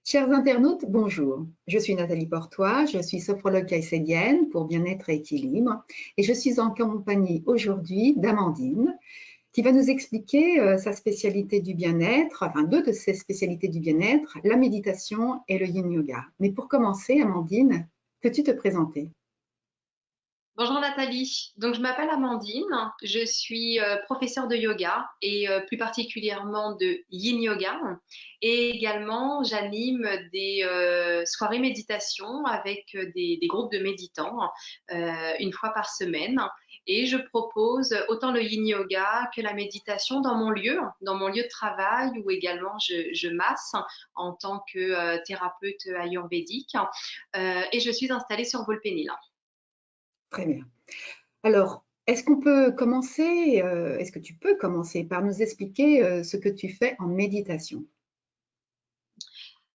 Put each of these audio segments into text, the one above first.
Chers internautes, bonjour. Je suis Nathalie Portois, je suis sophrologue caïcédienne pour bien-être et équilibre et je suis en compagnie aujourd'hui d'Amandine qui va nous expliquer sa spécialité du bien-être, enfin deux de ses spécialités du bien-être, la méditation et le yin yoga. Mais pour commencer, Amandine, peux-tu te présenter? Bonjour Nathalie, donc je m'appelle Amandine, je suis professeure de yoga et plus particulièrement de yin yoga et également j'anime des soirées méditation avec des groupes de méditants une fois par semaine et je propose autant le yin yoga que la méditation dans mon lieu de travail où également je masse en tant que thérapeute ayurvédique et je suis installée sur Volpénil. Très bien. Alors, est-ce qu'on peut commencer, est-ce que tu peux commencer par nous expliquer ce que tu fais en méditation?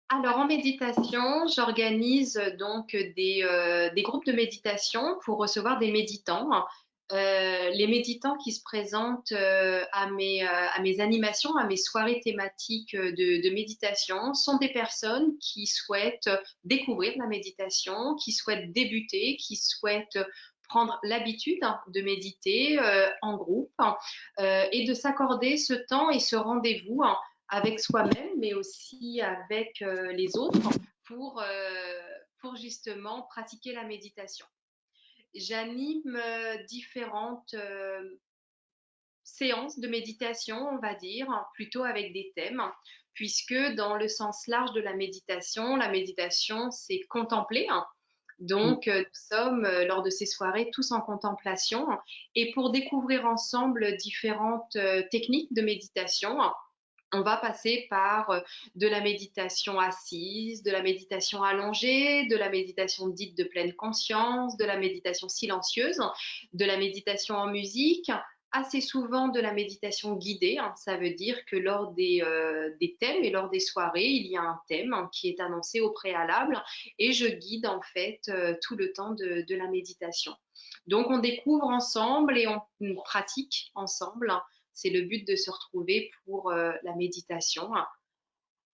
Alors en méditation, j'organise donc des groupes de méditation pour recevoir des méditants. Les méditants qui se présentent à mes animations, à mes soirées thématiques de méditation sont des personnes qui souhaitent découvrir la méditation, qui souhaitent débuter, qui souhaitent prendre l'habitude de méditer en groupe et de s'accorder ce temps et ce rendez-vous avec soi-même, mais aussi avec les autres pour justement pratiquer la méditation. J'anime différentes séances de méditation, on va dire, plutôt avec des thèmes, puisque dans le sens large de la méditation, c'est contempler. Donc, nous sommes lors de ces soirées tous en contemplation et pour découvrir ensemble différentes techniques de méditation, on va passer par de la méditation assise, de la méditation allongée, de la méditation dite de pleine conscience, de la méditation silencieuse, de la méditation en musique, assez souvent de la méditation guidée. Ça veut dire que lors des thèmes et lors des soirées, il y a un thème qui est annoncé au préalable et je guide en fait tout le temps de la méditation. Donc on découvre ensemble et on pratique ensemble. C'est le but de se retrouver pour la méditation.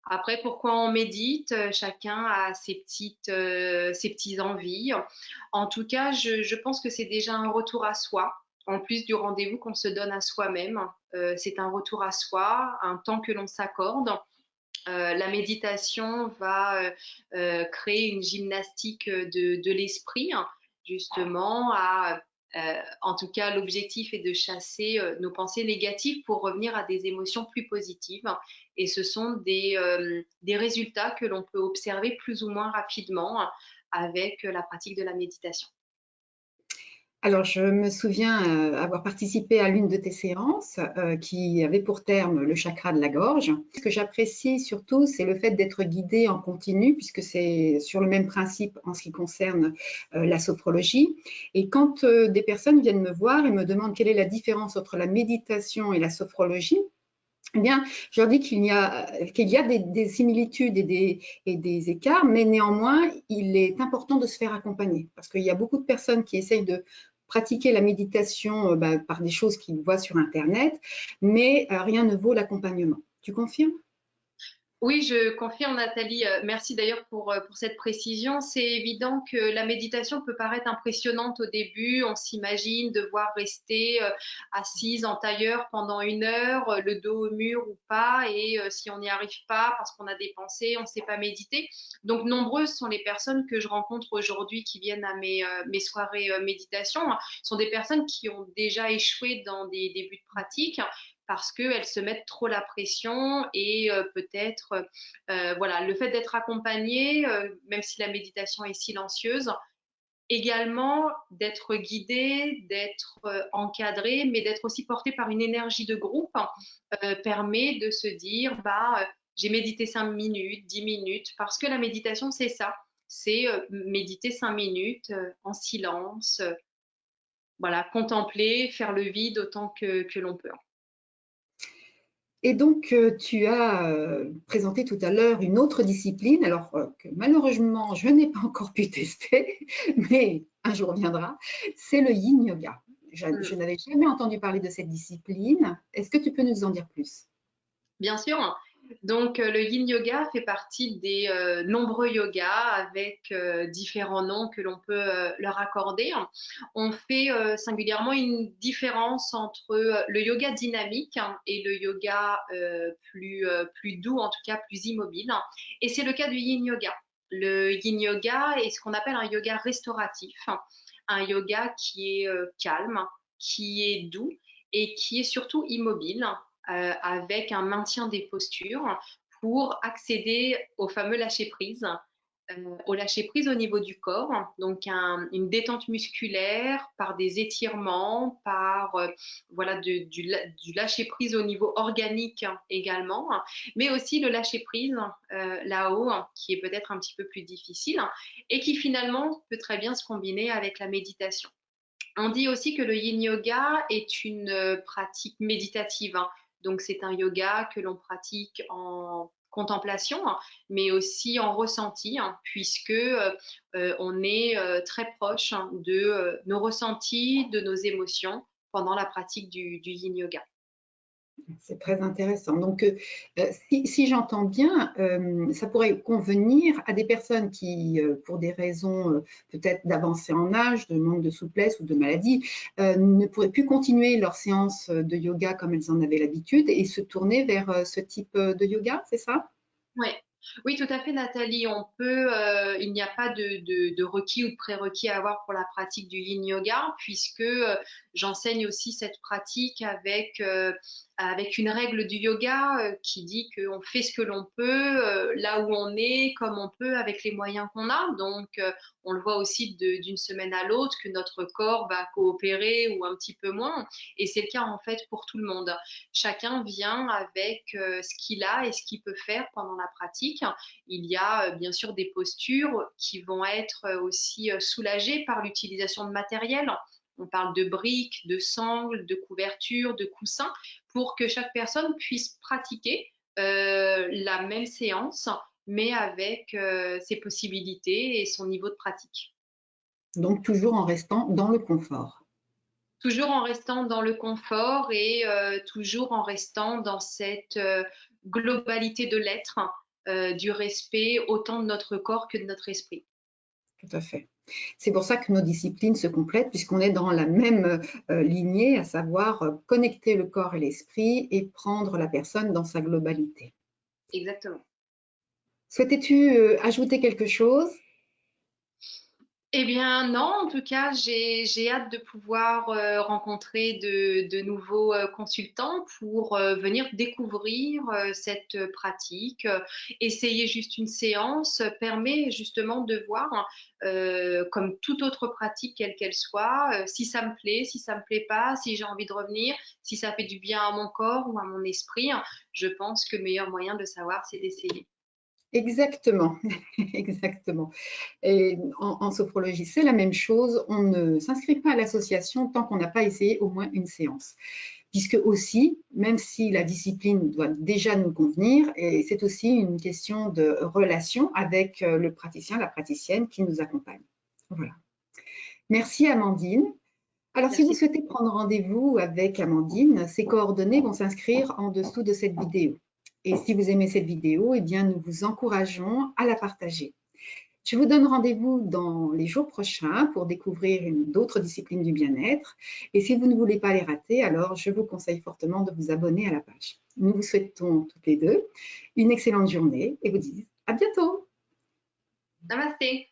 Après, pourquoi on médite? Chacun a ses petites envies. En tout cas, je pense que c'est déjà un retour à soi. En plus du rendez-vous qu'on se donne à soi-même, c'est un retour à soi, un temps que l'on s'accorde. La méditation va créer une gymnastique de l'esprit, justement, en tout cas, l'objectif est de chasser nos pensées négatives pour revenir à des émotions plus positives. Et ce sont des résultats que l'on peut observer plus ou moins rapidement avec la pratique de la méditation. Alors, je me souviens avoir participé à l'une de tes séances qui avait pour terme le chakra de la gorge. Ce que j'apprécie surtout, c'est le fait d'être guidée en continu, puisque c'est sur le même principe en ce qui concerne la sophrologie. Et quand des personnes viennent me voir et me demandent quelle est la différence entre la méditation et la sophrologie, eh bien, je leur dis qu'il y a des similitudes et des écarts, mais néanmoins, il est important de se faire accompagner parce qu'il y a beaucoup de personnes qui essayent de pratiquer la méditation par des choses qu'ils voient sur Internet, mais rien ne vaut l'accompagnement. Tu confirmes? Oui, je confirme, Nathalie. Merci d'ailleurs pour cette précision. C'est évident que la méditation peut paraître impressionnante au début. On s'imagine devoir rester assise en tailleur pendant 1 heure, le dos au mur ou pas, et si on n'y arrive pas parce qu'on a des pensées, on ne sait pas méditer. Donc, nombreuses sont les personnes que je rencontre aujourd'hui qui viennent à mes soirées méditation. Ce sont des personnes qui ont déjà échoué dans des débuts de pratique parce qu'elles se mettent trop la pression et peut-être voilà, le fait d'être accompagné, même si la méditation est silencieuse, également d'être guidé, d'être encadré, mais d'être aussi porté par une énergie de groupe permet de se dire j'ai médité 5 minutes, 10 minutes, parce que la méditation c'est ça, c'est méditer 5 minutes en silence, voilà, contempler, faire le vide autant que l'on peut. Et donc, tu as présenté tout à l'heure une autre discipline, alors que malheureusement, je n'ai pas encore pu tester, mais un jour viendra, c'est le yin yoga. Je n'avais jamais entendu parler de cette discipline. Est-ce que tu peux nous en dire plus? Bien sûr. Donc, le yin yoga fait partie des nombreux yogas avec différents noms que l'on peut leur accorder. On fait singulièrement une différence entre le yoga dynamique et le yoga plus doux, en tout cas plus immobile. Et c'est le cas du yin yoga. Le yin yoga est ce qu'on appelle un yoga restauratif, un yoga qui est calme, qui est doux et qui est surtout immobile, avec un maintien des postures pour accéder au fameux lâcher-prise, au lâcher-prise au niveau du corps, donc une détente musculaire par des étirements, par voilà, du lâcher-prise au niveau organique également, mais aussi le lâcher-prise là-haut, qui est peut-être un petit peu plus difficile et qui finalement peut très bien se combiner avec la méditation. On dit aussi que le yin yoga est une pratique méditative, hein. Donc c'est un yoga que l'on pratique en contemplation, hein, mais aussi en ressenti, hein, puisque on est très proche, hein, de nos ressentis, de nos émotions pendant la pratique du yin yoga. C'est très intéressant. Donc, si j'entends bien, ça pourrait convenir à des personnes qui, pour des raisons peut-être d'avancée en âge, de manque de souplesse ou de maladie, ne pourraient plus continuer leur séance de yoga comme elles en avaient l'habitude et se tourner vers ce type de yoga, c'est ça? Ouais. Oui, tout à fait, Nathalie. Il n'y a pas de requis ou de prérequis à avoir pour la pratique du yin yoga, puisque j'enseigne aussi cette pratique avec une règle du yoga qui dit qu'on fait ce que l'on peut, là où on est, comme on peut, avec les moyens qu'on a. Donc, on le voit aussi d'une semaine à l'autre que notre corps va coopérer ou un petit peu moins. Et c'est le cas en fait pour tout le monde. Chacun vient avec ce qu'il a et ce qu'il peut faire pendant la pratique. Il y a bien sûr des postures qui vont être aussi soulagées par l'utilisation de matériel. On parle de briques, de sangles, de couvertures, de coussins, pour que chaque personne puisse pratiquer la même séance, mais avec ses possibilités et son niveau de pratique. Donc, toujours en restant dans le confort. Toujours en restant dans le confort et toujours en restant dans cette globalité de l'être, du respect autant de notre corps que de notre esprit. Tout à fait. C'est pour ça que nos disciplines se complètent, puisqu'on est dans la même lignée, à savoir connecter le corps et l'esprit et prendre la personne dans sa globalité. Exactement. Souhaitais-tu ajouter quelque chose? Eh bien, non, en tout cas, j'ai hâte de pouvoir rencontrer de nouveaux consultants pour venir découvrir cette pratique. Essayer juste une séance permet justement de voir, comme toute autre pratique, quelle qu'elle soit, si ça me plaît, si ça me plaît pas, si j'ai envie de revenir, si ça fait du bien à mon corps ou à mon esprit. Je pense que le meilleur moyen de savoir, c'est d'essayer. Exactement, exactement. Et en sophrologie, c'est la même chose. On ne s'inscrit pas à l'association tant qu'on n'a pas essayé au moins une séance. Puisque aussi, même si la discipline doit déjà nous convenir, et c'est aussi une question de relation avec le praticien, la praticienne qui nous accompagne. Voilà. Merci Amandine. Alors, si vous Merci. souhaitez prendre rendez-vous avec Amandine, ses coordonnées vont s'inscrire en dessous de cette vidéo. Et si vous aimez cette vidéo, eh bien, nous vous encourageons à la partager. Je vous donne rendez-vous dans les jours prochains pour découvrir d'autres disciplines du bien-être. Et si vous ne voulez pas les rater, alors je vous conseille fortement de vous abonner à la page. Nous vous souhaitons toutes les deux une excellente journée et vous disons à bientôt. Namasté.